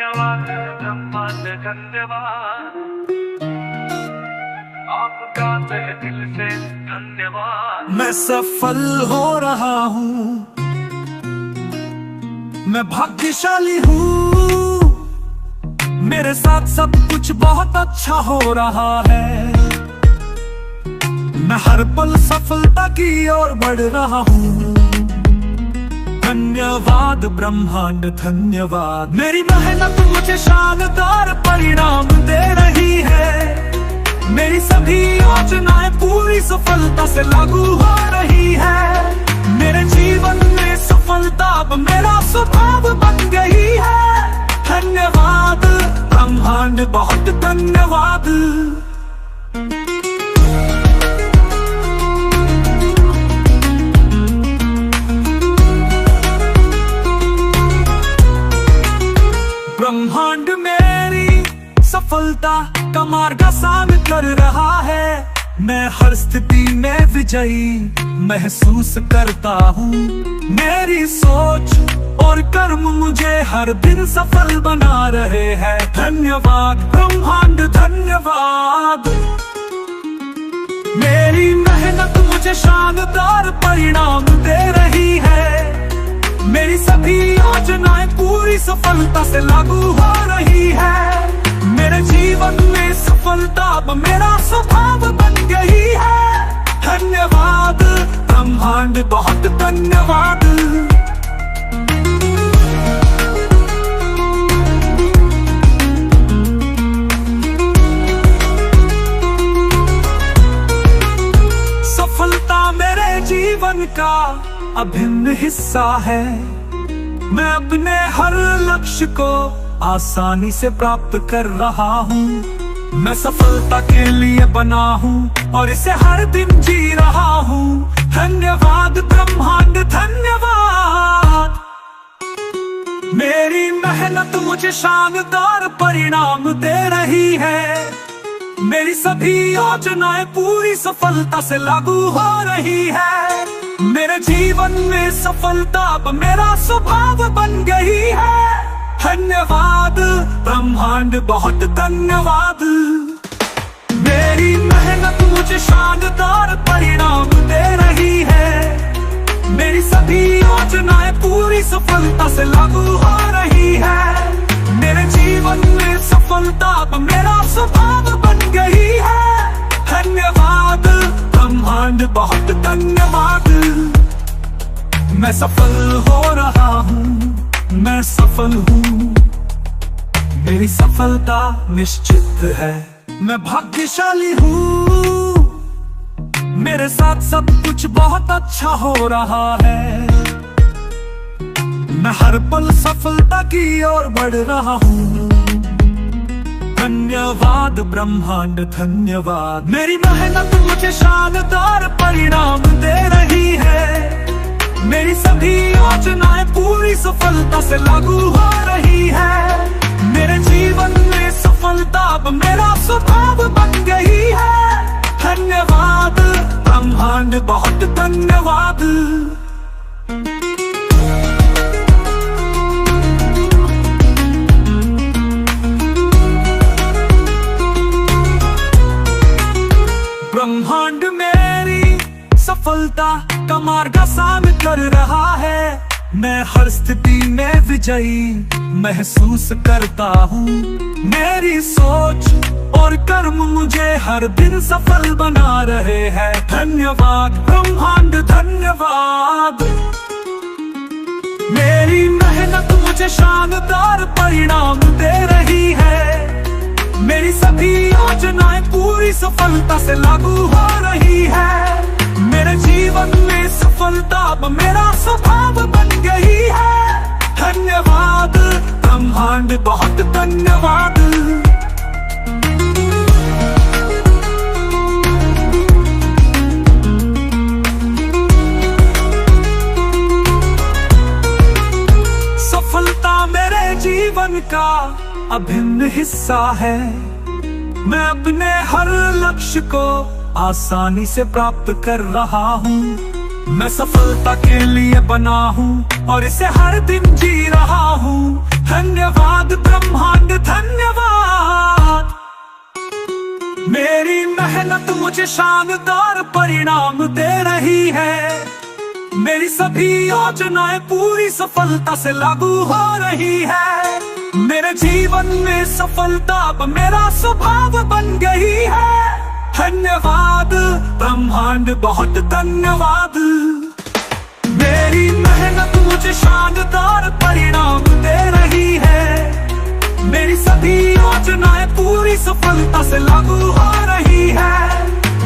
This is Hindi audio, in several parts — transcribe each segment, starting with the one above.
धन्यवाद ब्रह्मांड धन्यवाद, आपका तहे दिल से धन्यवाद। मैं सफल हो रहा हूँ, मैं भाग्यशाली हूँ, मेरे साथ सब कुछ बहुत अच्छा हो रहा है। मैं हर पल सफलता की ओर बढ़ रहा हूँ। धन्यवाद ब्रह्मांड धन्यवाद, मेरी मेहनत मुझे शानदार परिणाम दे रही है। मेरी सभी योजनाएं पूरी सफलता से लागू हो रही है। मेरे जीवन में सफलता अब मेरा स्वभाव बन गई है। धन्यवाद ब्रह्मांड बहुत धन्यवाद। ब्रह्मांड मेरी सफलता का मार्ग आसान कर रहा है। मैं हर स्थिति में विजयी महसूस करता हूँ। मेरी सोच और कर्म मुझे हर दिन सफल बना रहे हैं। धन्यवाद ब्रह्मांड धन्यवाद, मेरी मेहनत मुझे शानदार परिणाम दे रही है। मेरी सभी योजनाएं पूरी सफलता से लागू हो रही है। मेरे जीवन में सफलता अब मेरा स्वभाव बन गई है। धन्यवाद ब्रह्मांड बहुत धन्यवाद। सफलता मेरे जीवन का अभिन्न हिस्सा है। मैं अपने हर लक्ष्य को आसानी से प्राप्त कर रहा हूँ। मैं सफलता के लिए बना हूँ और इसे हर दिन जी रहा हूँ। धन्यवाद ब्रह्मांड धन्यवाद, मेरी मेहनत मुझे शानदार परिणाम दे रही है। मेरी सभी योजनाएं पूरी सफलता से लागू हो रही है। मेरे जीवन में सफलता अब मेरा स्वभाव बन गई है। धन्यवाद ब्रह्मांड बहुत धन्यवाद, मेरी मेहनत मुझे शानदार परिणाम दे रही है। मेरी सभी योजनाएं पूरी सफलता से लागू हो रही है। मेरे जीवन में सफलता अब मेरा स्वभाव बन गई है। धन्यवाद ब्रह्मांड बहुत धन्यवाद। मैं सफल हो रहा हूँ, मैं सफल हूँ, मेरी सफलता निश्चित है। मैं भाग्यशाली हूँ, मेरे साथ सब कुछ बहुत अच्छा हो रहा है। मैं हर पल सफलता की ओर बढ़ रहा हूँ। धन्यवाद ब्रह्मांड धन्यवाद, मेरी मेहनत मुझे शानदार परिणाम दे रही है। मेरी सभी योजनाएं पूरी सफलता से लागू हो रही है। मेरे जीवन में सफलता अब मेरा स्वभाव बन गई है। धन्यवाद ब्रह्मांड बहुत धन्यवाद। ब्रह्मांड मेरी सफलता का मार्ग आसान कर रहा है। मैं हर स्थिति में विजयी महसूस करता हूँ। मेरी सोच और कर्म मुझे हर दिन सफल बना रहे हैं। धन्यवाद ब्रह्मांड धन्यवाद, मेरी मेहनत मुझे शानदार परिणाम दे रही है। मेरी सभी योजनाएं पूरी सफलता से लागू हो रही है। मेरे जीवन में सफलता अब मेरा स्वभाव बन गई है। धन्यवाद ब्रह्मांड बहुत धन्यवाद। सफलता मेरे जीवन का अभिन्न हिस्सा है। मैं अपने हर लक्ष्य को आसानी से प्राप्त कर रहा हूँ। मैं सफलता के लिए बना हूँ और इसे हर दिन जी रहा हूँ। धन्यवाद ब्रह्मांड धन्यवाद। मेरी मेहनत मुझे शानदार परिणाम दे रही है। मेरी सभी योजनाएं पूरी सफलता से लागू हो रही है। मेरे जीवन में सफलता अब मेरा स्वभाव बन गई है। धन्यवाद ब्रह्मांड बहुत धन्यवाद। मेरी मेहनत मुझे शानदार परिणाम दे रही है। मेरी सभी योजनाएं पूरी सफलता से लागू हो रही है।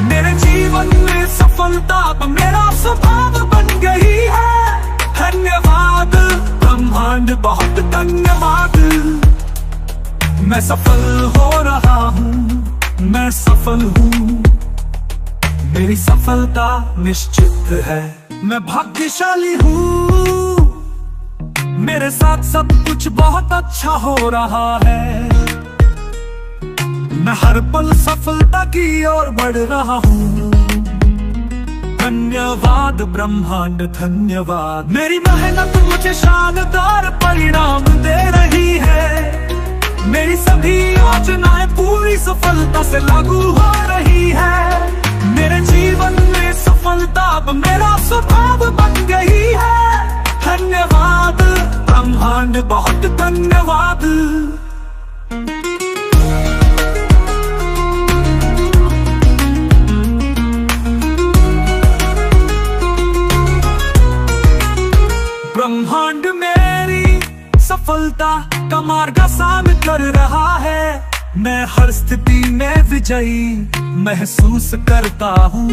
मेरे जीवन में सफलता अब मेरा स्वभाव बन गई है। धन्यवाद ब्रह्मांड बहुत धन्यवाद। मैं सफल हो रहा हूँ, मैं सफल हूँ। मेरी सफलता निश्चित है। मैं भाग्यशाली हूँ। मेरे साथ सब कुछ बहुत अच्छा हो रहा है। मैं हर पल सफलता की ओर बढ़ रहा हूँ। धन्यवाद ब्रह्मांड धन्यवाद। मेरी मेहनत मुझे शानदार परिणाम दे रही है। मेरी सभी योजनाएं पूरी सफलता से लागू हो रही है। मेरे जीवन में सफलता अब मेरा स्वभाव बन गई है। धन्यवाद ब्रह्मांड बहुत धन्यवाद। ब्रह्मांड मेरी सफलता का मार्ग आसान कर रहा है। मैं हर स्थिति में विजयी महसूस करता हूँ।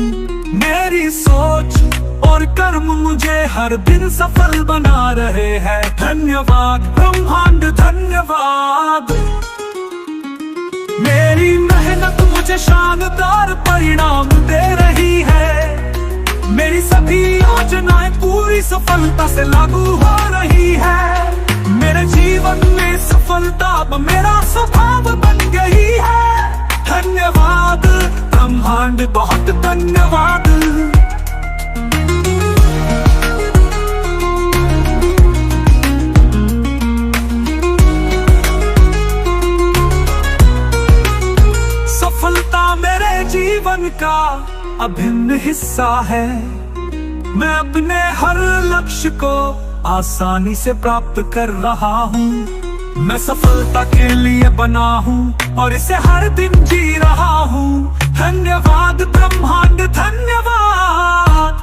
मेरी सोच और कर्म मुझे हर दिन सफल बना रहे हैं। धन्यवाद ब्रह्मांड धन्यवाद। मेरी मेहनत मुझे शानदार परिणाम दे रही है। मेरी सभी योजनाएं पूरी सफलता से लागू हो रही है। मेरे जीवन में सफलता अब मेरा स्वभाव बन गई है। धन्यवाद ब्रह्मांड बहुत धन्यवाद। सफलता मेरे जीवन का अभिन्न हिस्सा है। मैं अपने हर लक्ष्य को आसानी से प्राप्त कर रहा हूँ। मैं सफलता के लिए बना हूँ और इसे हर दिन जी रहा हूँ। धन्यवाद ब्रह्मांड धन्यवाद।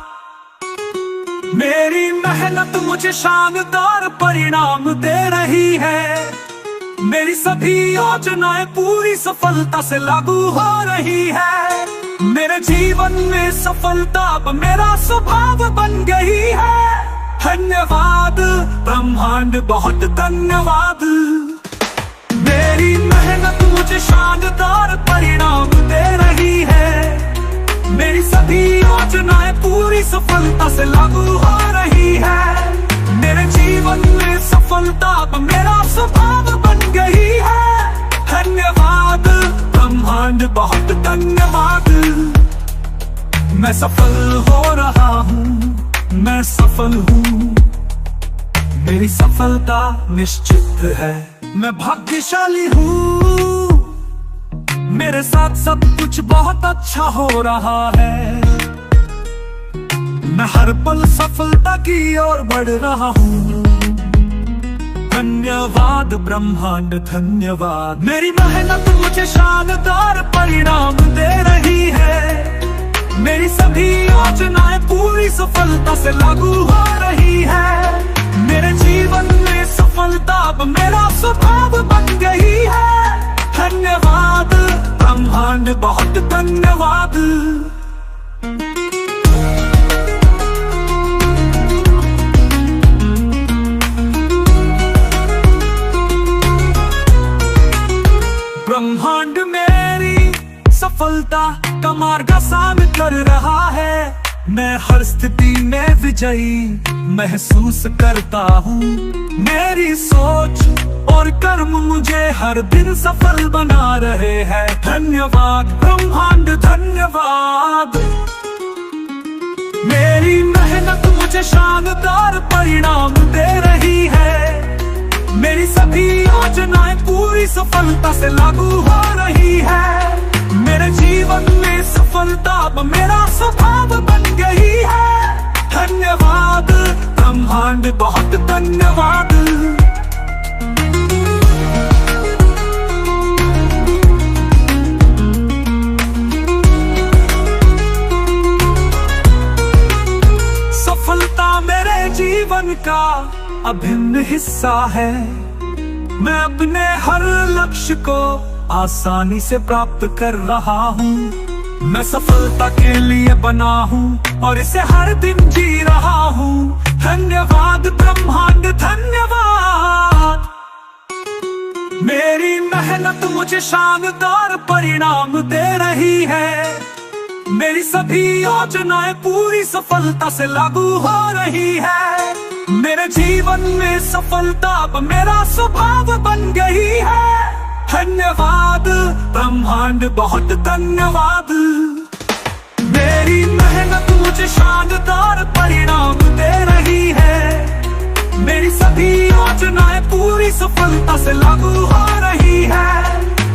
मेरी मेहनत मुझे शानदार परिणाम दे रही है। मेरी सभी योजनाएं पूरी सफलता से लागू हो रही है। मेरे जीवन में सफलता अब मेरा स्वभाव बन गई है। धन्यवाद ब्रह्मांड बहुत धन्यवाद। मेरी मेहनत मुझे शानदार परिणाम दे रही है। मेरी सभी योजनाएं पूरी सफलता से लागू हो रही है। मेरे जीवन में सफलता अब मेरा स्वभाव बन गई है। धन्यवाद ब्रह्मांड बहुत धन्यवाद। मैं सफल हो रहा हूँ, मैं सफल हूँ। मेरी सफलता निश्चित है। मैं भाग्यशाली हूँ। मेरे साथ सब कुछ बहुत अच्छा हो रहा है। मैं हर पल सफलता की ओर बढ़ रहा हूँ। धन्यवाद ब्रह्मांड धन्यवाद। मेरी मेहनत मुझे शानदार परिणाम दे रही है। मेरी सभी योजनाएं पूरी सफलता से लागू हो रही है। मेरे जीवन में सफलता अब मेरा स्वभाव बन गई है। धन्यवाद ब्रह्मांड बहुत धन्यवाद। ब्रह्मांड मेरी सफलता का मार्ग आसान कर रहा है। मैं हर स्थिति में विजयी महसूस करता हूँ। मेरी सोच और कर्म मुझे हर दिन सफल बना रहे हैं। धन्यवाद ब्रह्मांड धन्यवाद। मेरी मेहनत मुझे शानदार परिणाम दे रही है। मेरी सभी योजनाएं पूरी सफलता से लागू हो रही है। मेरे जीवन में सफलता अब मेरा स्वभाव बन गई है। धन्यवाद ब्रह्मांड, बहुत धन्यवाद। सफलता मेरे जीवन का अभिन्न हिस्सा है। मैं अपने हर लक्ष्य को आसानी से प्राप्त कर रहा हूँ। मैं सफलता के लिए बना हूँ और इसे हर दिन जी रहा हूँ। धन्यवाद ब्रह्मांड, धन्यवाद। मेरी मेहनत मुझे शानदार परिणाम दे रही है। मेरी सभी योजनाएं पूरी सफलता से लागू हो रही है। मेरे जीवन में सफलता अब मेरा स्वभाव बन गई है। धन्यवाद ब्रह्मांड, बहुत धन्यवाद। मेरी मेहनत मुझे शानदार परिणाम दे रही है। मेरी सभी योजनाएं पूरी सफलता से लागू हो रही है।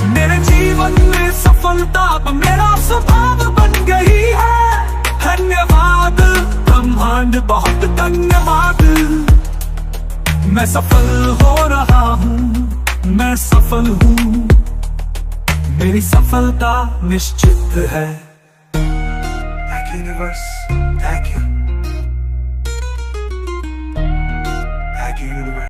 मेरे जीवन में सफलता अब मेरा स्वभाव बन गई है। धन्यवाद ब्रह्मांड, बहुत धन्यवाद। मैं सफल हो रहा हूँ, मैं सफल हूँ। मेरी सफलता निश्चित है। यूनिवर्स